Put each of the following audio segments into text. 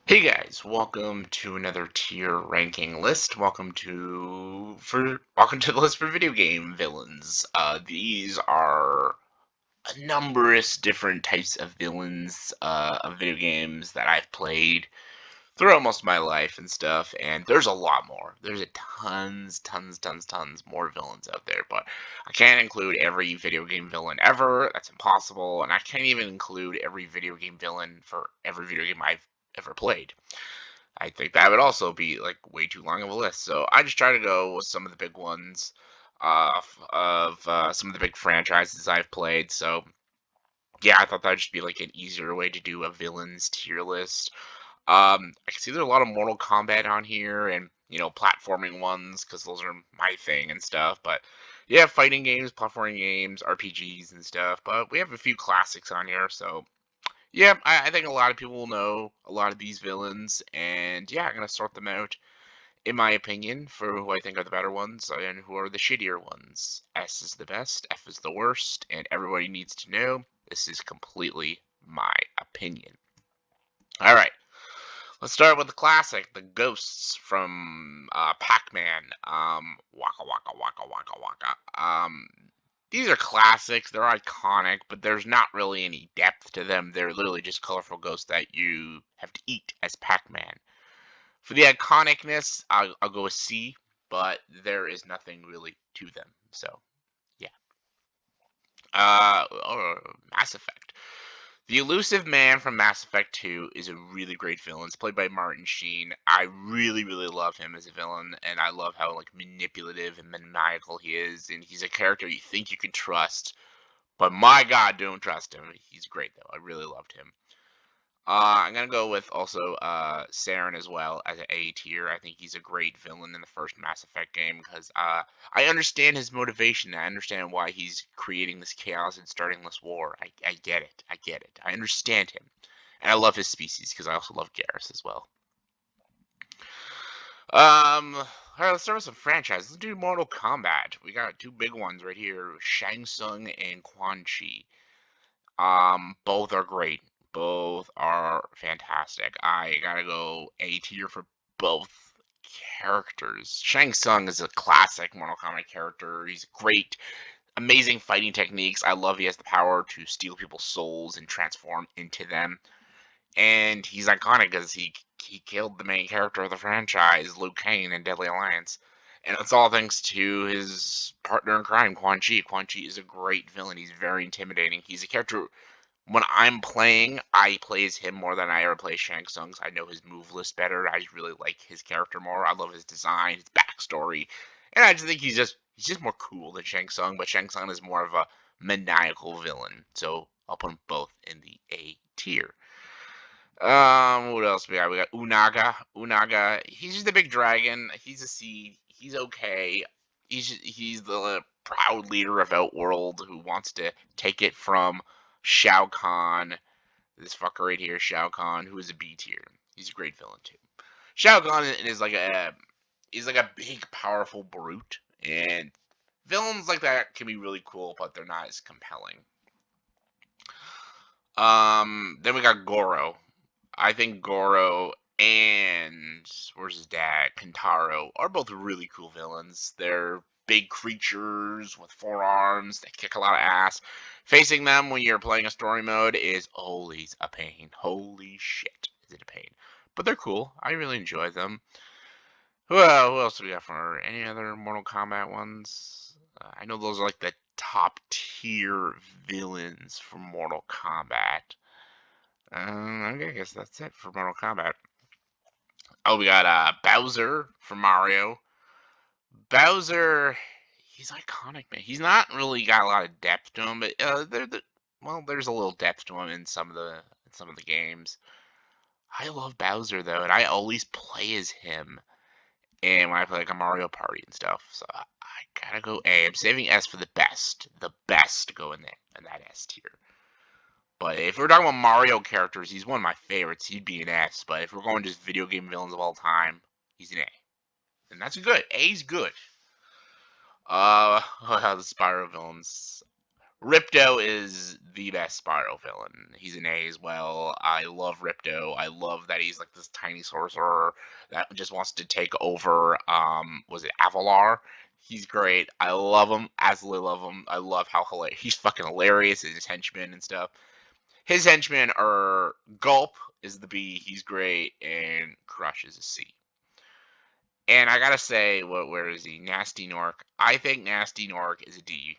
Hey guys, welcome to another tier ranking list. Welcome to the list for video game villains. These are a numberous different types of villains of video games that I've played throughout most of my life and stuff, and there's a lot more. There's tons more villains out there, but I can't include every video game villain ever. That's impossible, and I can't even include every video game villain for every video game I've ever played. I think that would also be like way too long of a list. So I just try to go with some of the big ones of some of the big franchises I've played. So yeah, I thought that'd just be like an easier way to do a villains tier list. I can see there's a lot of Mortal Kombat on here and platforming ones because those are my thing and stuff. But yeah, fighting games, platforming games, RPGs and stuff. But we have a few classics on here, so yeah, I think a lot of people will know a lot of these villains, and yeah, I'm gonna sort them out in my opinion for who I think are the better ones and who are the shittier ones. S is the best, F is the worst, and everybody needs to know this is completely my opinion. All right, let's start with the classic, the ghosts from Pac-Man. Waka waka waka waka waka. These are classics. They're iconic, but there's not really any depth to them. They're literally just colorful ghosts that you have to eat as Pac-Man. For the iconicness, I'll go with C, but there is nothing really to them. So yeah. Mass Effect. The elusive man from Mass Effect 2 is a really great villain. It's played by Martin Sheen. I really love him as a villain, and I love how like manipulative and maniacal he is. And he's a character you think you can trust, but my God, don't trust him. He's great though. I really loved him. I'm gonna go with also Saren as well as an A tier. I think he's a great villain in the first Mass Effect game because I understand his motivation. I understand why he's creating this chaos and starting this war. I get it. I get it. I understand him, and I love his species because I also love Garrus as well. All right, let's start with some franchises. Let's do Mortal Kombat. We got two big ones right here: Shang Tsung and Quan Chi. Both are great. Both are fantastic. I gotta go A tier for both characters. Shang Tsung is a classic Mortal Kombat character. He's great, amazing fighting techniques. I love he has the power to steal people's souls and transform into them. And he's iconic because he killed the main character of the franchise, Liu Kang, in Deadly Alliance. And it's all thanks to his partner in crime, Quan Chi. Quan Chi is a great villain. He's very intimidating. He's a character when I'm playing, I play as him more than I ever play Shang Tsung. I know his move list better. I just really like his character more. I love his design, his backstory, and I just think he's just more cool than Shang Tsung. But Shang Tsung is more of a maniacal villain, so I'll put them both in the A tier. What else we got? We got Unaga. Unaga, he's just a big dragon. He's a C. He's okay. He's the proud leader of Outworld who wants to take it from Shao Kahn. This fucker right here, Shao Kahn, who is a B tier. He's a great villain too. Shao Kahn is like a big, powerful brute, and villains like that can be really cool, but they're not as compelling. Then we got Goro. I think Goro and where's his dad, Kentaro, are both really cool villains. They're big creatures with forearms that kick a lot of ass. Facing them when you're playing a story mode is always a pain. Holy shit, is it a pain? But they're cool. I really enjoy them. Who else do we got for any other Mortal Kombat ones? I know those are like the top tier villains for Mortal Kombat. Okay, I guess that's it for Mortal Kombat. Oh, we got Bowser from Mario. Bowser, he's iconic, man. He's not really got a lot of depth to him, but there's a little depth to him in some of the games. I love Bowser though, and I always play as him. And when I play like a Mario Party and stuff, so I gotta go A. I'm saving S for the best. The best to go in there in that S tier. But if we're talking about Mario characters, he's one of my favorites. He'd be an S. But if we're going just video game villains of all time, he's an A. And that's good. A's good. The Spyro villains. Ripto is the best Spyro villain. He's an A as well. I love Ripto. I love that he's like this tiny sorcerer that just wants to take over. Was it Avalar? He's great. I love him. Absolutely love him. I love how hilarious he's fucking hilarious. His henchmen and stuff. His henchmen are Gulp is the B. He's great, and Crush is a C. And I gotta say, where is he? Nasty Nork. I think Nasty Nork is a D.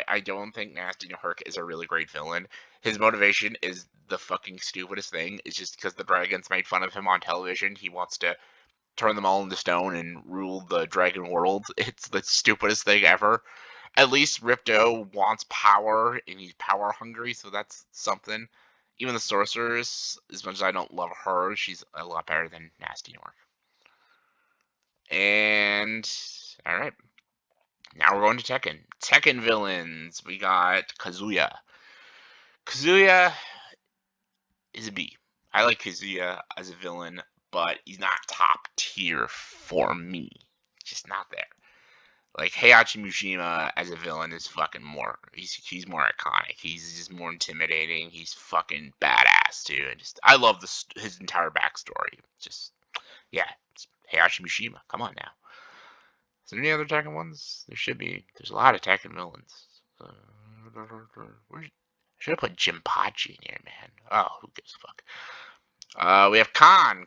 I don't think Nasty Nork is a really great villain. His motivation is the fucking stupidest thing. It's just because the dragons made fun of him on television. He wants to turn them all into stone and rule the dragon world. It's the stupidest thing ever. At least Ripto wants power and he's power hungry, so that's something. Even the sorceress, as much as I don't love her, she's a lot better than Nasty Nork. And all right, now we're going to Tekken. Tekken villains. We got Kazuya. Kazuya is a B. I like Kazuya as a villain, but he's not top tier for me. Just not there. Like Heihachi Mishima as a villain is fucking more. He's more iconic. He's just more intimidating. He's fucking badass too. And just I love his entire backstory. Just yeah, Heihachi Mishima. Come on now. Is there any other Tekken ones? There should be. There's a lot of Tekken villains. I should have put Jinpachi in here, man. Oh, who gives a fuck? We have Khan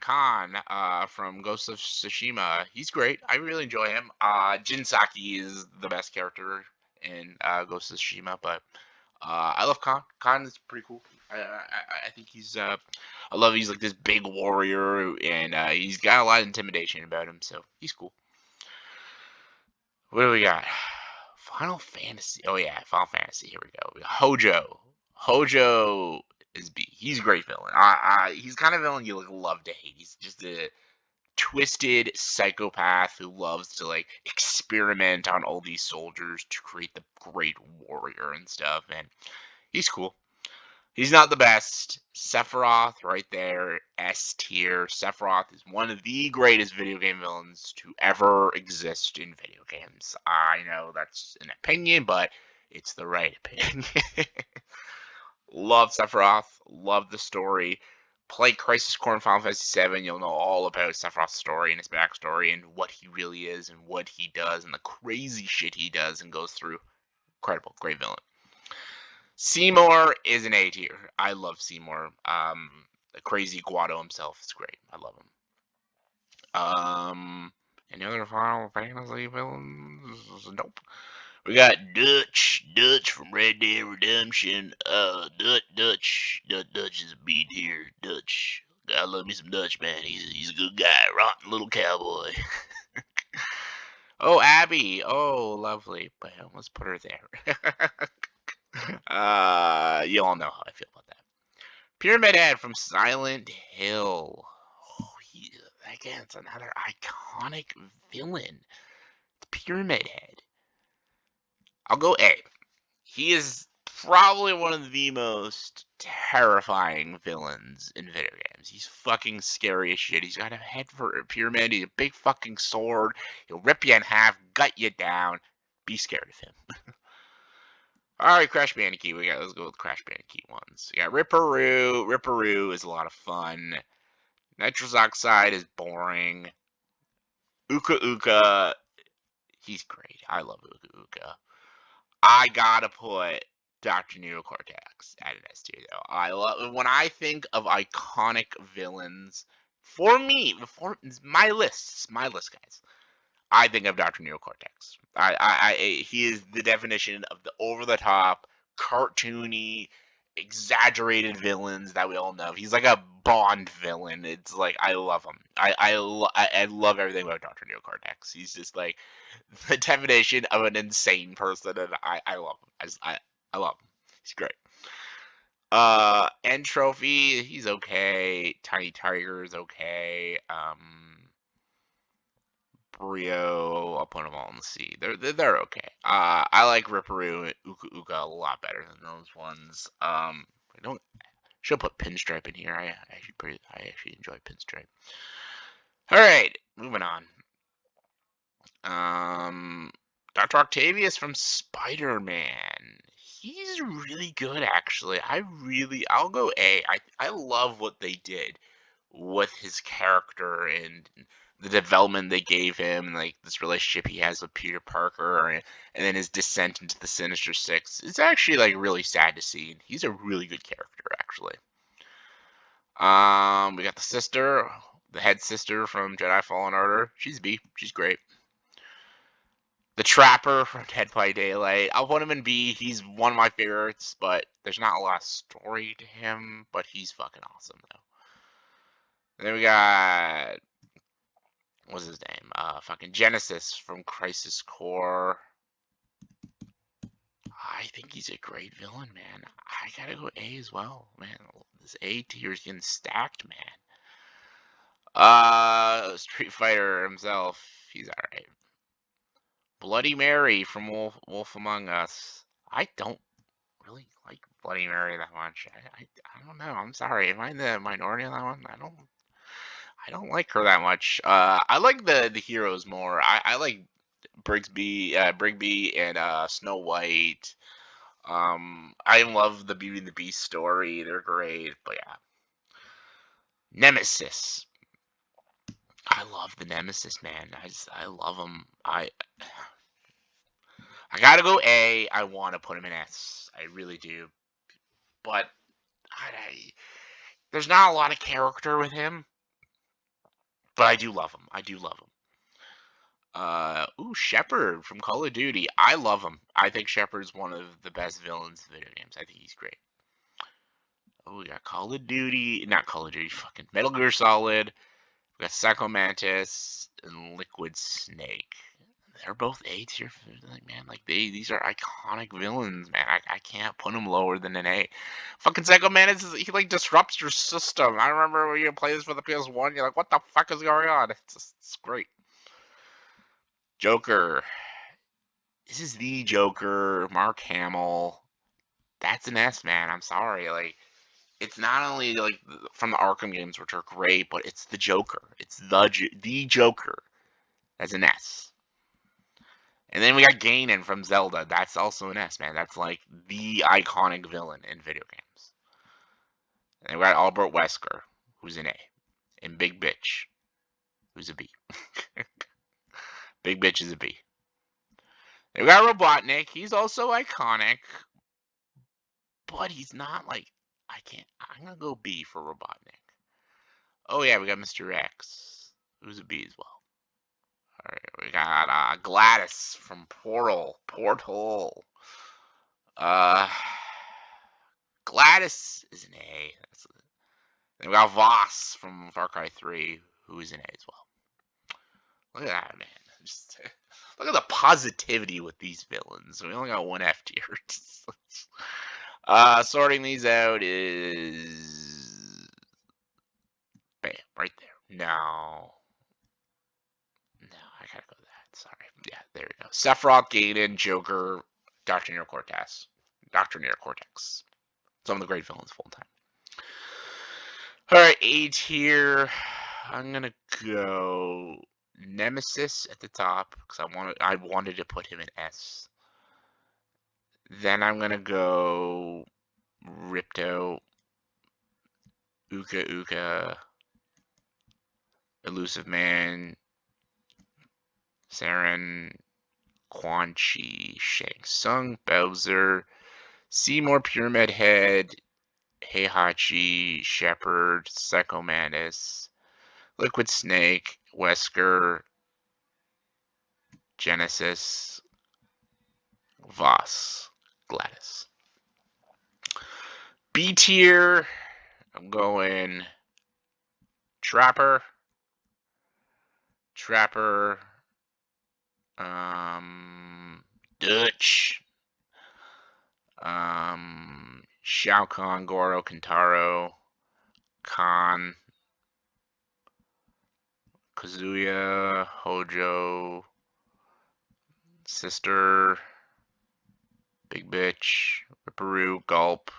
from Ghost of Tsushima. He's great. I really enjoy him. Jinsaki is the best character in Ghost of Tsushima, but I love Khan. Khan is pretty cool. I think I love he's like this big warrior, and he's got a lot of intimidation about him, so he's cool. What do we got? Final Fantasy. Oh yeah, Final Fantasy. Here we go. We got Hojo. Hojo is B. He's a great villain. He's kind of villain you like love to hate. He's just a twisted psychopath who loves to like experiment on all these soldiers to create the great warrior and stuff. And he's cool. He's not the best. Sephiroth, right there, S tier. Sephiroth is one of the greatest video game villains to ever exist in video games. I know that's an opinion, but it's the right opinion. Love Sephiroth. Love the story. Play Crisis Core in Final Fantasy VII. You'll know all about Sephiroth's story and his backstory and what he really is and what he does and the crazy shit he does and goes through. Incredible. Great villain. Seymour is an A tier. I love Seymour. The crazy Guado himself is great. I love him. Any other Final Fantasy villains? Nope. We got Dutch from Red Dead Redemption. Dutch is a B tier. Dutch. I love me some Dutch, man. He's a good guy. Rotten little cowboy. Oh, Abby. Oh, lovely. But let's put her there. You all know how I feel about that. Pyramid Head from Silent Hill. Oh, again, it's another iconic villain. Pyramid Head. I'll go A. He is probably one of the most terrifying villains in video games. He's fucking scary as shit. He's got a head for a pyramid. He's a big fucking sword. He'll rip you in half, gut you down. Be scared of him. Alright, Crash Bandicoot. Let's go with Crash Bandicoot ones. We got Ripperoo. Ripperoo is a lot of fun. Nitrous Oxide is boring. Uka Uka, he's great. I love Uka Uka. I gotta put Dr. Neocortex at an S tier though. I love when I think of iconic villains. For me, my list, guys. I think of Dr. Neocortex. He is the definition of the over-the-top, cartoony, exaggerated villains that we all know. He's like a Bond villain. It's like I love him. I love everything about Dr. Neocortex. He's just like the definition of an insane person, and I love him. I love him. He's great. End Trophy, he's okay. Tiny Tiger is okay. Brio, I'll put them all in the C. They're okay. I like Ripperoo and Uka Uka a lot better than those ones. I don't should put Pinstripe in here. I actually enjoy Pinstripe. All right, moving on. Dr. Octavius from Spider-Man. He's is really good, actually. I'll go A. I love what they did with his character and the development they gave him, and like this relationship he has with Peter Parker, and then his descent into the Sinister Six. It's actually like really sad to see. He's a really good character, actually. We got the sister, the head sister from Jedi Fallen Order. She's B. She's great. The Trapper from Dead by Daylight. I'll put him in B. He's one of my favorites, but there's not a lot of story to him. But he's fucking awesome, though. And then we got, what's his name? Fucking Genesis from Crisis Core. I think he's a great villain, man. I gotta go A as well, man. This A tier is getting stacked, man. Street Fighter himself. He's alright. Bloody Mary from Wolf Among Us. I don't really like Bloody Mary that much. I don't know. I'm sorry. Am I in the minority on that one? I don't like her that much. I like the heroes more. I like Brigby and Snow White. I love the Beauty and the Beast story. They're great. But yeah. Nemesis. I love the Nemesis, man. I love him. I gotta go A. I want to put him in S. I really do. But there's not a lot of character with him. But I do love him. I do love him. Shepard from Call of Duty. I love him. I think Shepard's one of the best villains in video games. I think he's great. Oh, we got Call of Duty. Not Call of Duty. Fucking Metal Gear Solid. We got Psycho Mantis and Liquid Snake. They're both A tier. Like, man, like these are iconic villains, man. I can't put them lower than an A. Fucking Psycho Mantis, he like disrupts your system. I remember when you play this for the PS1, you're like, what the fuck is going on? It's great. Joker. This is the Joker. Mark Hamill. That's an S, man. I'm sorry. Like, it's not only like from the Arkham games, which are great, but it's the Joker. It's the Joker. That's an S. And then we got Ganon from Zelda. That's also an S, man. That's like the iconic villain in video games. And we got Albert Wesker, who's an A. And Big Bitch, who's a B. Big Bitch is a B. And we got Robotnik. He's also iconic. But he's not like, I'm going to go B for Robotnik. Oh yeah, we got Mr. X, who's a B as well. Alright, we got Gladys from Portal. Gladys is an A. Then we got Voss from Far Cry 3, who is an A as well. Look at that, man. Just look at the positivity with these villains. We only got one F tier. Sorting these out is bam, right there. No, I gotta go with that. Sorry. Yeah, there we go. Sephiroth, Gaiden, Joker, Dr. Nero Cortex. Some of the great villains full time. Alright, A tier. I'm gonna go Nemesis at the top because I wanted to put him in S. Then I'm gonna go Ripto, Uka, Elusive Man, Saren, Quan Chi, Shang Tsung, Bowser, Seymour Pyramid Head, Heihachi, Shepard, Psycho Mantis, Liquid Snake, Wesker, Genesis, Voss, Gladys. B tier, I'm going Trapper, Dutch, Shao Kahn, Goro, Kintaro, Khan, Kazuya, Hojo, Sister, Big Bitch, Ripperoo, Gulp.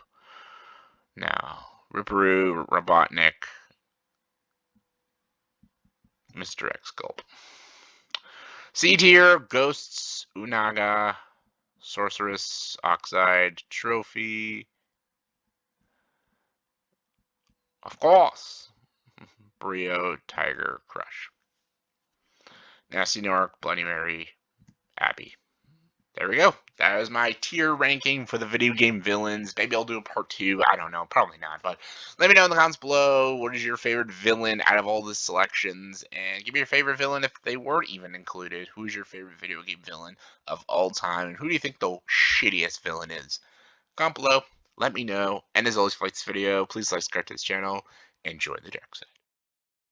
Now, Ripperoo, Robotnik, Mr. X, Gulp. C tier, Ghosts, Unaga, Sorceress, Oxide, Trophy. Of course. Brio, Tiger, Crush. Nasty Nork, Bloody Mary, Abby. There we go. That is my tier ranking for the video game villains. Maybe I'll do a part 2. I don't know. Probably not. But let me know in the comments below what is your favorite villain out of all the selections. And give me your favorite villain if they weren't even included. Who's your favorite video game villain of all time? And who do you think the shittiest villain is? Comment below. Let me know. And as always, if you like this video, please like, subscribe to this channel. Enjoy the dark side.